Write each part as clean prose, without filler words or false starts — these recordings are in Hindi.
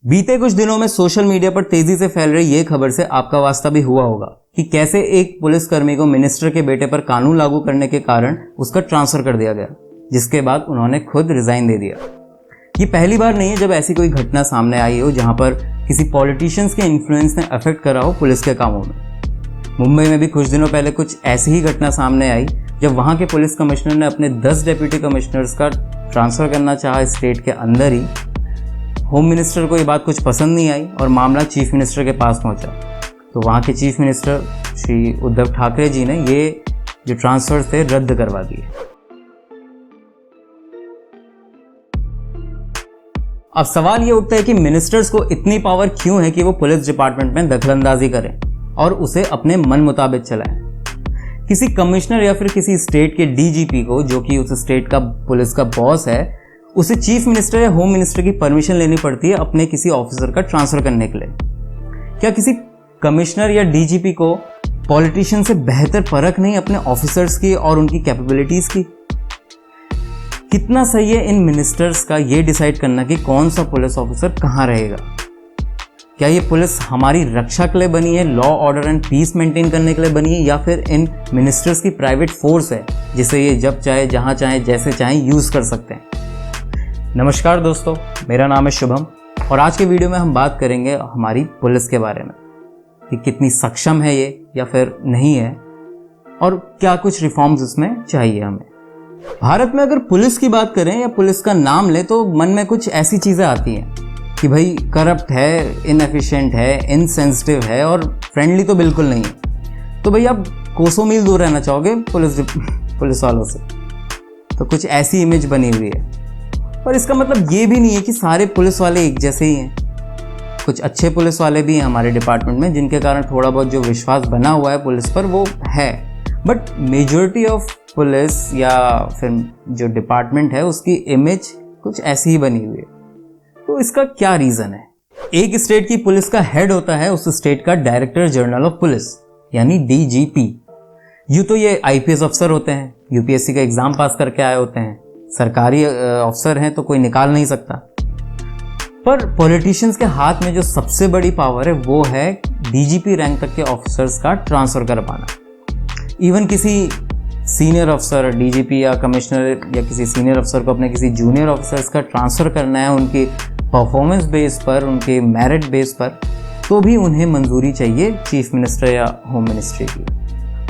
बीते कुछ दिनों में सोशल मीडिया पर तेजी से फैल रही ये खबर से आपका वास्ता भी हुआ होगा कि कैसे एक पुलिसकर्मी को मिनिस्टर के बेटे पर कानून लागू करने के कारण उसका ट्रांसफर कर दिया गया, जिसके बाद उन्होंने खुद रिजाइन दे दिया। ये पहली बार नहीं है जब ऐसी कोई घटना सामने आई हो जहां पर किसी पॉलिटिशियंस के इन्फ्लुएंस ने अफेक्ट करा हो पुलिस के कामों में। मुंबई में भी कुछ दिनों पहले कुछ ऐसी ही घटना सामने आई जब वहां के पुलिस कमिश्नर ने अपने 10 डिप्टी कमिश्नर्स का ट्रांसफर करना चाहा स्टेट के अंदर ही। होम मिनिस्टर को ये बात कुछ पसंद नहीं आई और मामला चीफ मिनिस्टर के पास पहुंचा। तो वहाँ के चीफ मिनिस्टर श्री उद्धव ठाकरे जी ने ये जो ट्रांसफर थे रद्द करवा दिए। अब सवाल ये उठता है कि मिनिस्टर्स को इतनी पावर क्यों है कि वो पुलिस डिपार्टमेंट में दखलंदाजी करें और उसे अपने मन मुताबिक चलाएं। किसी कमिश्नर या फिर किसी स्टेट के डीजीपी को, जो कि उस स्टेट का पुलिस का बॉस है, उसे चीफ मिनिस्टर या होम मिनिस्टर की परमिशन लेनी पड़ती है अपने किसी ऑफिसर का ट्रांसफर करने के लिए। क्या किसी कमिश्नर या डीजीपी को पॉलिटिशियन से बेहतर परख नहीं अपने ऑफिसर्स की और उनकी कैपेबिलिटीज की? कितना सही है इन मिनिस्टर्स का ये डिसाइड करना कि कौन सा पुलिस ऑफिसर कहाँ रहेगा? क्या ये पुलिस हमारी रक्षा के लिए बनी है, law order and peace maintain करने के लिए बनी है, या फिर इन मिनिस्टर्स की प्राइवेट फोर्स है जिसे ये जब चाहे, जहां चाहे, जैसे चाहे यूज कर सकते हैं? नमस्कार दोस्तों, मेरा नाम है शुभम और आज के वीडियो में हम बात करेंगे हमारी पुलिस के बारे में कि कितनी सक्षम है ये या फिर नहीं है और क्या कुछ रिफॉर्म्स इसमें चाहिए हमें। भारत में अगर पुलिस की बात करें या पुलिस का नाम ले तो मन में कुछ ऐसी चीज़ें आती हैं कि भाई करप्ट है, इनएफिशिएंट है, इनसेंसिटिव है और फ्रेंडली तो बिल्कुल नहीं है। तो भाई आप कोसों मील दूर रहना चाहोगे पुलिस वालों से। तो कुछ ऐसी इमेज बनी हुई है। पर इसका मतलब ये भी नहीं है कि सारे पुलिस वाले एक जैसे ही हैं। कुछ अच्छे पुलिस वाले भी हैं हमारे डिपार्टमेंट में, जिनके कारण थोड़ा बहुत जो विश्वास बना हुआ है पुलिस पर वो है। बट मेजॉरिटी ऑफ पुलिस या फिर जो डिपार्टमेंट है उसकी इमेज कुछ ऐसी ही बनी हुई है। तो इसका क्या रीज़न है? एक स्टेट की पुलिस का हेड होता है उस स्टेट का डायरेक्टर जनरल ऑफ पुलिस, यानी डीजीपी। यूँ तो ये आईपीएस अफसर होते हैं, यूपीएससी का एग्जाम पास करके आए होते हैं, सरकारी अफसर हैं तो कोई निकाल नहीं सकता। पर पॉलिटिशियंस के हाथ में जो सबसे बड़ी पावर है वो है डीजीपी रैंक तक के ऑफिसर्स का ट्रांसफर कर पाना। इवन किसी सीनियर अफसर, डीजीपी या कमिश्नर या किसी सीनियर अफसर को अपने किसी जूनियर ऑफिसर्स का ट्रांसफर करना है उनकी परफॉर्मेंस बेस पर, उनके मेरिट बेस पर, तो भी उन्हें मंजूरी चाहिए चीफ मिनिस्टर या होम मिनिस्ट्री की।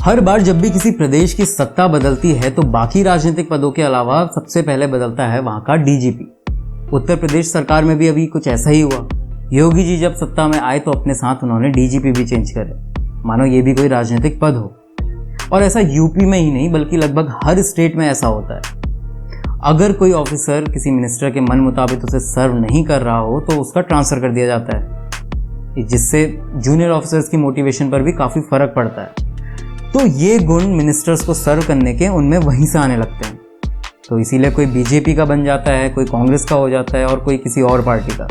हर बार जब भी किसी प्रदेश की सत्ता बदलती है तो बाकी राजनीतिक पदों के अलावा सबसे पहले बदलता है वहां का डीजीपी। उत्तर प्रदेश सरकार में भी अभी कुछ ऐसा ही हुआ। योगी जी जब सत्ता में आए तो अपने साथ उन्होंने डीजीपी भी चेंज करे, मानो ये भी कोई राजनीतिक पद हो। और ऐसा यूपी में ही नहीं बल्कि लगभग हर स्टेट में ऐसा होता है। अगर कोई ऑफिसर किसी मिनिस्टर के मन मुताबिक उसे सर्व नहीं कर रहा हो तो उसका ट्रांसफर कर दिया जाता है, जिससे जूनियर ऑफिसर्स की मोटिवेशन पर भी काफ़ी फर्क पड़ता है। तो ये गुण मिनिस्टर्स को सर्व करने के उनमें वहीं से आने लगते हैं। तो इसीलिए कोई बीजेपी का बन जाता है, कोई कांग्रेस का हो जाता है और कोई किसी और पार्टी का।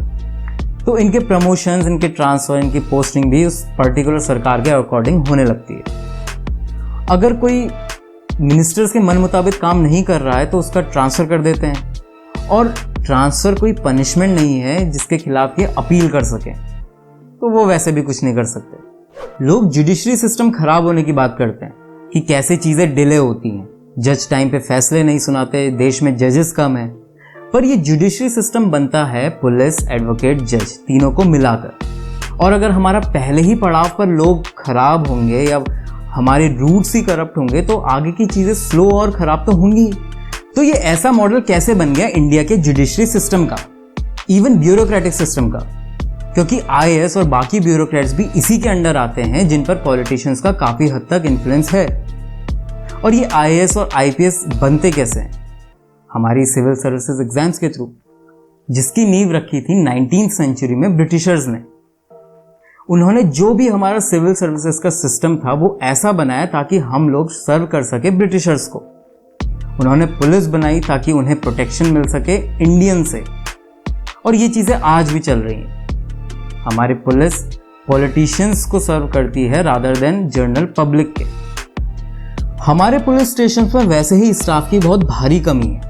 तो इनके प्रमोशंस, इनके ट्रांसफर, इनकी पोस्टिंग भी उस पर्टिकुलर सरकार के अकॉर्डिंग होने लगती है। अगर कोई मिनिस्टर्स के मन मुताबिक काम नहीं कर रहा है तो उसका ट्रांसफ़र कर देते हैं। और ट्रांसफ़र कोई पनिशमेंट नहीं है जिसके खिलाफ ये अपील कर सकें, तो वो वैसे भी कुछ नहीं कर सकते। लोग जुडिशरी सिस्टम खराब होने की बात करते हैं कि कैसे चीज़ें डिले होती हैं, जज टाइम पे फैसले नहीं सुनाते, देश में जजेस कम है। पर ये जुडिशरी सिस्टम बनता है पुलिस, एडवोकेट, जज तीनों को मिलाकर। और अगर हमारा पहले ही पड़ाव पर लोग खराब होंगे या हमारे रूट्स ही करप्ट होंगे तो आगे की चीज़ें स्लो और ख़राब तो होंगी। तो ये ऐसा मॉडल कैसे बन गया इंडिया के जुडिशरी सिस्टम का, इवन ब्यूरोक्रेटिक सिस्टम का? क्योंकि आईएएस और बाकी ब्यूरोक्रेट्स भी इसी के अंडर आते हैं जिन पर पॉलिटिशियंस का काफ़ी हद तक इन्फ्लुएंस है। और ये आईएएस और आईपीएस बनते कैसे हैं? हमारी सिविल सर्विसेज एग्जाम्स के थ्रू, जिसकी नींव रखी थी 19वीं सेंचुरी में ब्रिटिशर्स ने। उन्होंने जो भी हमारा सिविल सर्विसेज का सिस्टम था वो ऐसा बनाया ताकि हम लोग सर्व कर सके ब्रिटिशर्स को। उन्होंने पुलिस बनाई ताकि उन्हें प्रोटेक्शन मिल सके इंडियन से। और ये चीज़ें आज भी चल रही हैं। हमारी पुलिस पॉलिटिशियंस को सर्व करती है रादर देन जनरल पब्लिक के। हमारे पुलिस स्टेशन पर वैसे ही स्टाफ की बहुत भारी कमी है।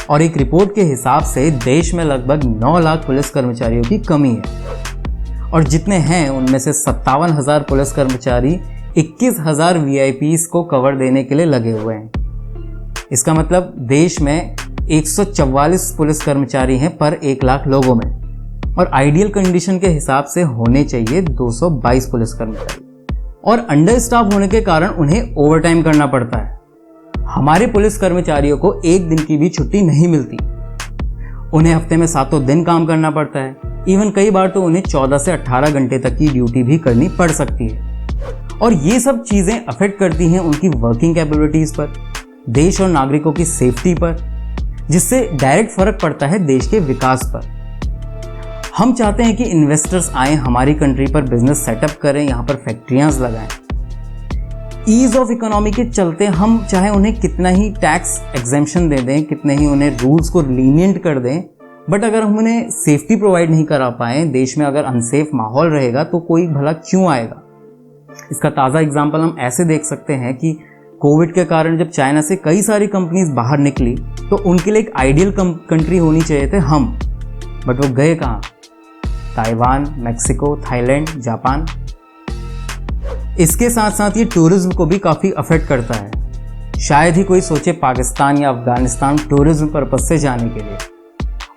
और एक रिपोर्ट के हिसाब से देश में लगभग 9 लाख पुलिस कर्मचारियों की कमी है और जितने हैं उनमें से 57,000 पुलिस कर्मचारी 21,000 VIPs को कवर देने के लिए लगे हुए हैं। इसका मतलब देश में 144 पुलिस कर्मचारी हैं पर 1 लाख लोगों में और आइडियल कंडीशन के हिसाब से होने चाहिए 222 पुलिस कर्मचारी और अंडर स्टाफ होने के कारण उन्हें ओवरटाइम करना पड़ता है। हमारे पुलिस कर्मचारियों को एक दिन की भी छुट्टी नहीं मिलती। उन्हें हफ्ते में 7 दिन काम करना पड़ता है। इवन कई बार तो उन्हें 14 से 18 घंटे तक की ड्यूटी भी करनी पड़ सकती है और ये सब चीज़ें अफेक्ट करती हैं उनकी वर्किंग कैपेबिलिटीज़ पर, देश और नागरिकों की सेफ्टी पर, जिससे डायरेक्ट फर्क पड़ता है देश के विकास पर। हम चाहते हैं कि इन्वेस्टर्स आए, हमारी कंट्री पर बिजनेस सेटअप करें, यहाँ पर फैक्ट्रियाँ लगाएं। ईज ऑफ इकोनॉमी के चलते हम चाहे उन्हें कितना ही टैक्स एग्जेम्पशन दे दें, कितने ही उन्हें रूल्स को लीनियंट कर दें, बट अगर हम उन्हें सेफ्टी प्रोवाइड नहीं करा पाए, देश में अगर अनसेफ माहौल रहेगा तो कोई भला क्यों आएगा। इसका ताज़ा एग्जाम्पल हम ऐसे देख सकते हैं कि कोविड के कारण जब चाइना से कई सारी कंपनीज बाहर निकली तो उनके लिए एक आइडियल कंट्री होनी चाहिए थे हम, बट वो गए कहाँ? Taiwan, Mexico, Thailand, Japan. इसके साथ साथ ये टूरिज्म को भी काफ़ी अफेक्ट करता है। शायद ही कोई सोचे पाकिस्तान या अफगानिस्तान टूरिज्म पर्पस से जाने के लिए,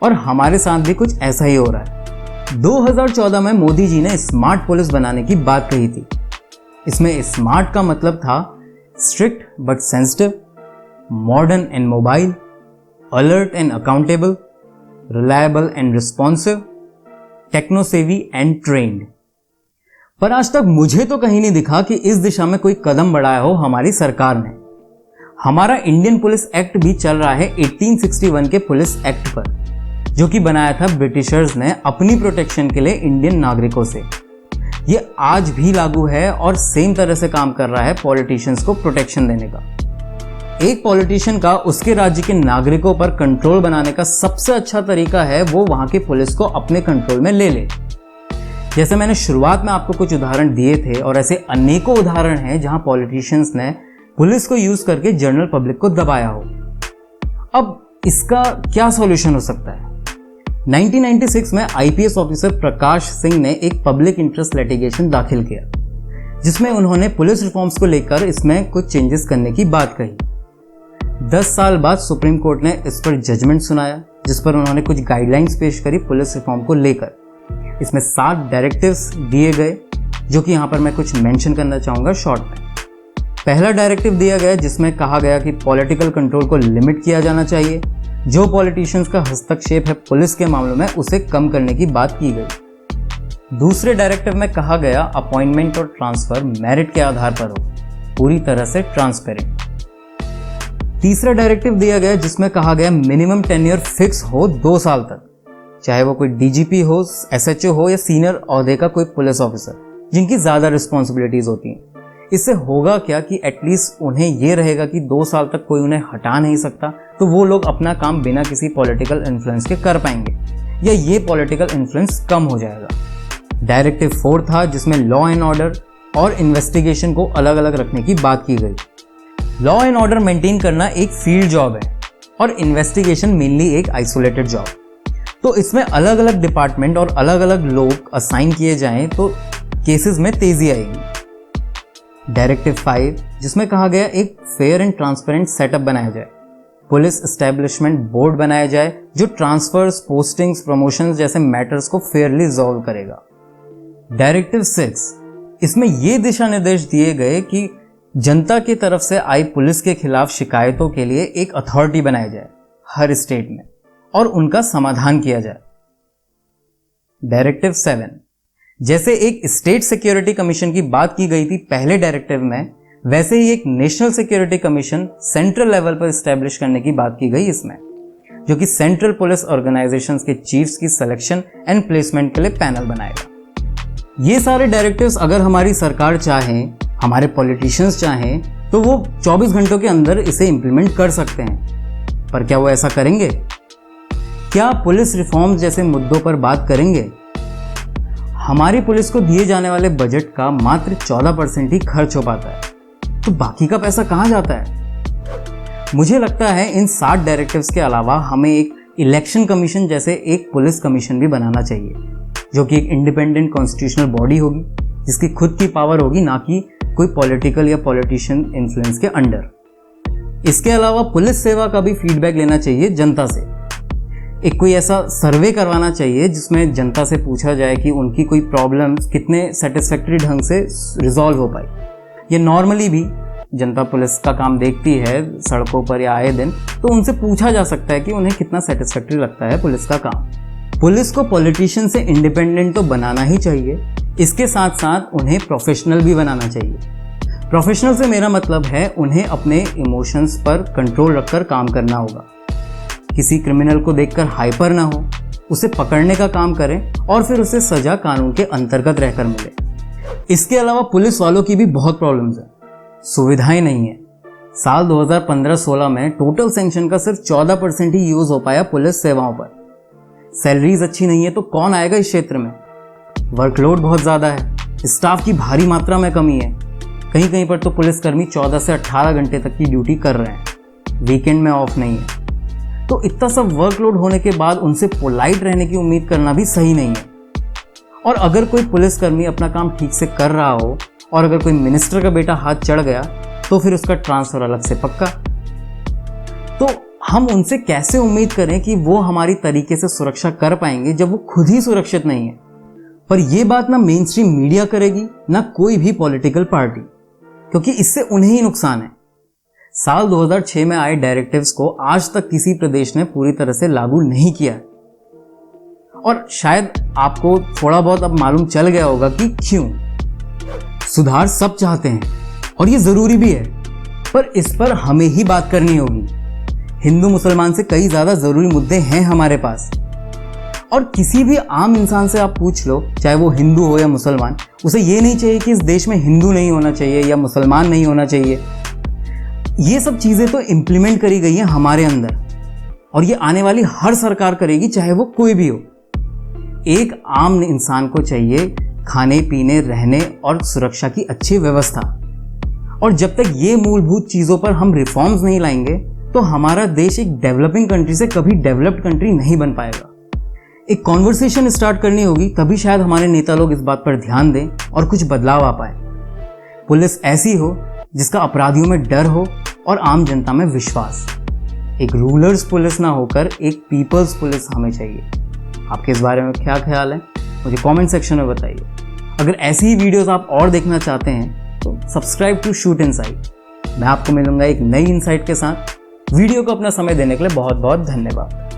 और हमारे साथ भी कुछ ऐसा ही हो रहा है। 2014 में मोदी जी ने स्मार्ट पुलिस बनाने की बात कही थी। इसमें स्मार्ट का मतलब था strict but sensitive, modern and mobile, alert and accountable, reliable and responsive, techno savvy and trained. पर आज तक मुझे तो कहीं नहीं दिखा कि इस दिशा में कोई कदम बढ़ाया हो हमारी सरकार ने। हमारा इंडियन पुलिस एक्ट भी चल रहा है 1861 के पुलिस एक्ट पर, जो कि बनाया था ब्रिटिशर्स ने अपनी प्रोटेक्शन के लिए इंडियन नागरिकों से। ये आज भी लागू है और सेम तरह से काम कर रहा है पॉलिटिशियंस को प्रोटेक्शन देने का। एक पॉलिटिशियन का उसके राज्य के नागरिकों पर कंट्रोल बनाने का सबसे अच्छा तरीका है वो वहां की पुलिस को अपने कंट्रोल में ले ले। जैसे मैंने शुरुआत में आपको कुछ उदाहरण दिए थे और ऐसे अनेकों उदाहरण हैं जहां पॉलिटिशियंस ने पुलिस को यूज करके जनरल पब्लिक को दबाया हो। अब इसका क्या सॉल्यूशन हो सकता है? 1996 में IPS ऑफिसर प्रकाश सिंह ने एक पब्लिक इंटरेस्ट लिटिगेशन दाखिल किया, जिसमें उन्होंने पुलिस रिफॉर्म्स को लेकर इसमें कुछ चेंजेस करने की बात कही। 10 साल बाद सुप्रीम कोर्ट ने इस पर जजमेंट सुनाया, जिस पर उन्होंने कुछ गाइडलाइंस पेश करी पुलिस रिफॉर्म को लेकर। इसमें 7 डायरेक्टिव्स दिए गए, जो कि यहाँ पर मैं कुछ मेंशन करना चाहूँगा शॉर्ट में। पहला डायरेक्टिव दिया गया जिसमें कहा गया कि पॉलिटिकल कंट्रोल को लिमिट किया जाना चाहिए। जो पॉलिटिशियंस का हस्तक्षेप है पुलिस के मामलों में उसे कम करने की बात की गई। दूसरे डायरेक्टिव में कहा गया अपॉइंटमेंट और ट्रांसफर मेरिट के आधार पर हो, पूरी तरह से ट्रांसपेरेंट। तीसरा डायरेक्टिव दिया गया जिसमें कहा गया मिनिमम टेन्योर फिक्स हो 2 साल तक, चाहे वो कोई DGP हो, SHO हो या सीनियर ओहदे का कोई पुलिस ऑफिसर जिनकी ज़्यादा रिस्पॉन्सिबिलिटीज़ होती हैं। इससे होगा क्या कि एटलीस्ट उन्हें ये रहेगा कि 2 साल तक कोई उन्हें हटा नहीं सकता, तो वो लोग अपना काम बिना किसी पॉलिटिकल इन्फ्लुएंस के कर पाएंगे या ये पॉलिटिकल इन्फ्लुएंस कम हो जाएगा। डायरेक्टिव 4 था जिसमें लॉ एंड ऑर्डर और इन्वेस्टिगेशन को अलग अलग रखने की बात की गई। लॉ एंड ऑर्डर मेंटेन करना एक फील्ड जॉब है और इन्वेस्टिगेशन मेनली एक आइसोलेटेड जॉब। तो इसमें अलग अलग डिपार्टमेंट और अलग अलग लोग असाइन किए जाएं तो केसेस में तेजी आएगी। डायरेक्टिव 5 जिसमें कहा गया एक फेयर एंड ट्रांसपेरेंट सेटअप बनाया जाए, पुलिस एस्टेब्लिशमेंट बोर्ड बनाया जाए जो ट्रांसफर्स, पोस्टिंग्स, प्रमोशंस जैसे मैटर्स को फेयरली रिजॉल्व करेगा। डायरेक्टिव 6 इसमें ये दिशा निर्देश दिए गए कि जनता की तरफ से आई पुलिस के खिलाफ शिकायतों के लिए एक अथॉरिटी बनाया जाए हर स्टेट में और उनका समाधान किया जाए। डायरेक्टिव 7 जैसे एक स्टेट सिक्योरिटी कमीशन की बात की गई थी पहले डायरेक्टिव में, वैसे ही एक national security commission central level पर एस्टेब्लिश करने की बात की गई इसमें, जो कि सेंट्रल पुलिस ऑर्गेनाइजेशंस के चीफ्स की सिलेक्शन एंड प्लेसमेंट के लिए पैनल बनाएगा। ये सारे डायरेक्टिव्स अगर हमारी सरकार चाहे, हमारे पॉलिटिशियंस चाहें, तो वो 24 घंटों के अंदर इसे इंप्लीमेंट कर सकते हैं। पर क्या वो ऐसा करेंगे? क्या पुलिस रिफॉर्म्स जैसे मुद्दों पर बात करेंगे? हमारी पुलिस को दिए जाने वाले बजट का मात्र 14% ही खर्च हो पाता है, तो बाकी का पैसा कहाँ जाता है? मुझे लगता है इन 7 डायरेक्टिव्स के अलावा हमें एक इलेक्शन कमीशन जैसे एक पुलिस कमीशन भी बनाना चाहिए, जो कि एक इंडिपेंडेंट कॉन्स्टिट्यूशनल बॉडी होगी, जिसकी खुद की पावर होगी, ना कि कोई पॉलिटिकल या पॉलिटिशियन इन्फ्लुएंस के अंडर। इसके अलावा पुलिस सेवा का भी फीडबैक लेना चाहिए जनता से। एक कोई ऐसा सर्वे करवाना चाहिए जिसमें जनता से पूछा जाए कि उनकी कोई प्रॉब्लम्स कितने सेटिस्फैक्टरी ढंग से रिजॉल्व हो पाए। ये नॉर्मली भी जनता पुलिस का काम देखती है सड़कों पर या आए दिन, तो उनसे पूछा जा सकता है कि उन्हें कितना सेटिस्फैक्टरी लगता है पुलिस का काम। पुलिस को पॉलिटिशियन से इंडिपेंडेंट तो बनाना ही चाहिए, इसके साथ साथ उन्हें प्रोफेशनल भी बनाना चाहिए। प्रोफेशनल से मेरा मतलब है उन्हें अपने इमोशंस पर कंट्रोल रखकर काम करना होगा। किसी क्रिमिनल को देखकर हाइपर ना हो, उसे पकड़ने का काम करें और फिर उसे सजा कानून के अंतर्गत रहकर मिले। इसके अलावा पुलिस वालों की भी बहुत प्रॉब्लम्स है, सुविधाएं नहीं है। साल 2015-16 में टोटल सैंक्शन का सिर्फ 14% ही यूज हो पाया पुलिस सेवाओं पर। सैलरीज अच्छी नहीं है तो कौन आएगा इस क्षेत्र में। वर्कलोड बहुत ज़्यादा है, स्टाफ की भारी मात्रा में कमी है। कहीं कहीं पर तो पुलिसकर्मी 14 से 18 घंटे तक की ड्यूटी कर रहे हैं, वीकेंड में ऑफ नहीं है। तो इतना सब वर्कलोड होने के बाद उनसे पोलाइट रहने की उम्मीद करना भी सही नहीं है। और अगर कोई पुलिसकर्मी अपना काम ठीक से कर रहा हो और अगर कोई मिनिस्टर का बेटा हाथ चढ़ गया तो फिर उसका ट्रांसफर अलग से पक्का। तो हम उनसे कैसे उम्मीद करें कि वो हमारी तरीके से सुरक्षा कर पाएंगे जब वो खुद ही सुरक्षित नहीं है। पर यह बात ना मेन स्ट्रीम मीडिया करेगी ना कोई भी पॉलिटिकल पार्टी, क्योंकि इससे उन्हें ही नुकसान है। साल 2006 में आए डायरेक्टिव्स को आज तक किसी प्रदेश ने पूरी तरह से लागू नहीं किया है। और शायद आपको थोड़ा बहुत अब मालूम चल गया होगा कि क्यों। सुधार सब चाहते हैं और ये जरूरी भी है, पर इस पर हमें ही बात करनी होगी। हिंदू मुसलमान से कई ज्यादा जरूरी मुद्दे हैं हमारे पास। और किसी भी आम इंसान से आप पूछ लो, चाहे वो हिंदू हो या मुसलमान, उसे ये नहीं चाहिए कि इस देश में हिंदू नहीं होना चाहिए या मुसलमान नहीं होना चाहिए। ये सब चीजें तो इम्प्लीमेंट करी गई हैं हमारे अंदर, और ये आने वाली हर सरकार करेगी, चाहे वो कोई भी हो। एक आम इंसान को चाहिए खाने पीने, रहने और सुरक्षा की अच्छी व्यवस्था। और जब तक ये मूलभूत चीजों पर हम रिफॉर्म्स नहीं लाएंगे तो हमारा देश एक डेवलपिंग कंट्री से कभी डेवलप्ड कंट्री नहीं बन पाएगा। एक कॉन्वर्सेशन स्टार्ट करनी होगी, तभी शायद हमारे नेता लोग इस बात पर ध्यान दें और कुछ बदलाव आ पाए। पुलिस ऐसी हो जिसका अपराधियों में डर हो और आम जनता में विश्वास। एक रूलर्स पुलिस ना होकर एक पीपल्स पुलिस हमें चाहिए। आपके इस बारे में क्या ख्याल है, मुझे कमेंट सेक्शन में बताइए। अगर ऐसी ही वीडियोस आप और देखना चाहते हैं तो सब्सक्राइब टू शूट इनसाइट। मैं आपको मिलूंगा एक नई इनसाइट के साथ। वीडियो को अपना समय देने के लिए बहुत बहुत धन्यवाद।